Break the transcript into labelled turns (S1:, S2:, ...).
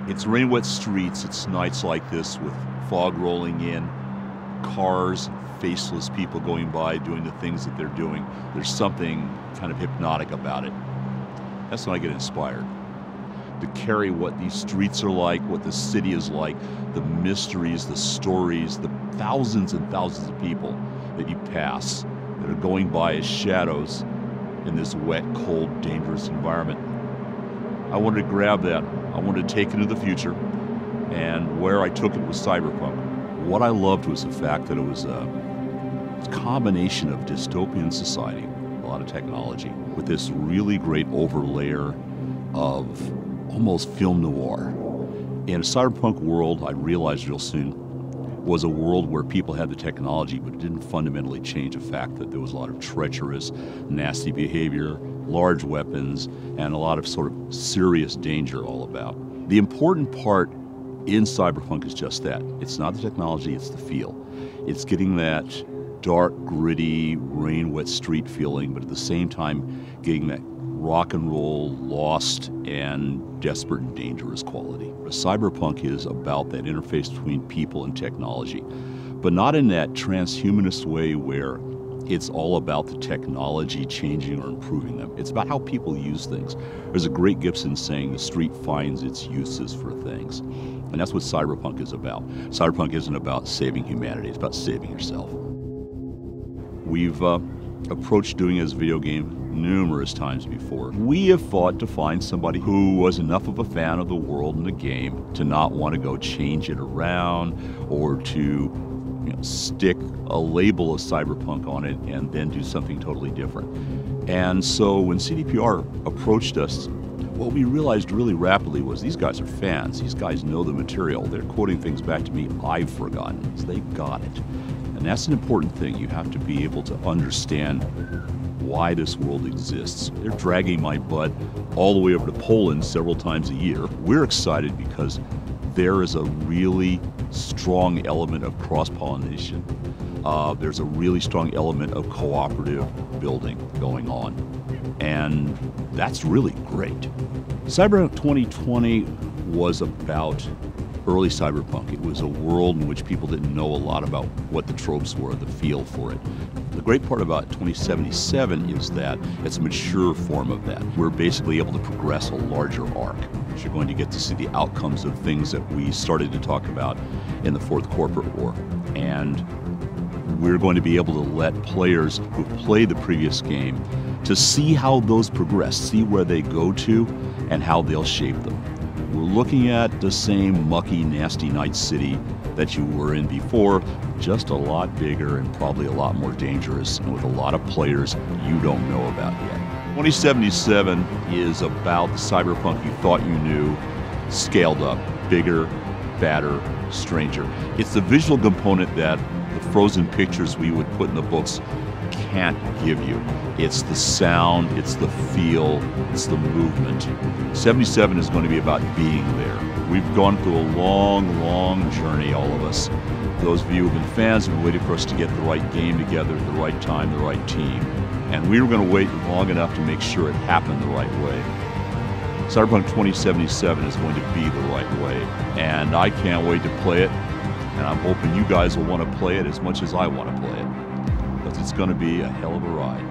S1: It's rain-wet streets, it's nights like this with fog rolling in, cars, faceless people going by doing the things that they're doing. There's something kind of hypnotic about it. That's when I get inspired to carry what these streets are like, what the city is like, the mysteries, the stories, the thousands and thousands of people that you pass that are going by as shadows in this wet, cold, dangerous environment. I wanted to grab that. I wanted to take it into the future, and where I took it was Cyberpunk. What I loved was the fact that it was a combination of dystopian society, a lot of technology, with this really great overlayer of almost film noir. In a cyberpunk world, I realized real soon, was a world where people had the technology, but it didn't fundamentally change the fact that there was a lot of treacherous, nasty behavior, large weapons, and a lot of sort of serious danger all about. The important part in cyberpunk is just that. It's not the technology, it's the feel. It's getting that dark, gritty, rain-wet street feeling, but at the same time getting that rock and roll, lost, and desperate and dangerous quality. Cyberpunk is about that interface between people and technology, but not in that transhumanist way where it's all about the technology changing or improving them. It's about how people use things. There's a great Gibson saying, the street finds its uses for things. And that's what cyberpunk is about. Cyberpunk isn't about saving humanity, it's about saving yourself. We've approached doing it as a video game numerous times before. We have fought to find somebody who was enough of a fan of the world and the game to not want to go change it around or to stick a label of cyberpunk on it and then do something totally different. And so when CDPR approached us, what we realized really rapidly was these guys are fans. These guys know the material. They're quoting things back to me I've forgotten. So they got it. And that's an important thing. You have to be able to understand why this world exists. They're dragging my butt all the way over to Poland several times a year. We're excited because there is a really strong element of cross-pollination. There's a really strong element of cooperative building going on. And that's really great. Cyberpunk 2020 was about early cyberpunk. It was a world in which people didn't know a lot about what the tropes were, the feel for it. The great part about 2077 is that it's a mature form of that. We're basically able to progress a larger arc. You're going to get to see the outcomes of things that we started to talk about in the Fourth Corporate War. And we're going to be able to let players who play the previous game to see how those progress, see where they go to, and how they'll shape them. We're looking at the same mucky, nasty Night City that you were in before, just a lot bigger and probably a lot more dangerous, and with a lot of players you don't know about yet. 2077 is about the cyberpunk you thought you knew, scaled up, bigger, badder, stranger. It's the visual component that the frozen pictures we would put in the books can't give you. It's the sound, it's the feel, it's the movement. 77 is going to be about being there. We've gone through a long, long journey, all of us. Those of you who have been fans have waited for us to get the right game together at the right time, the right team. And we were going to wait long enough to make sure it happened the right way. Cyberpunk 2077 is going to be the right way. And I can't wait to play it. And I'm hoping you guys will want to play it as much as I want to play it. Because it's going to be a hell of a ride.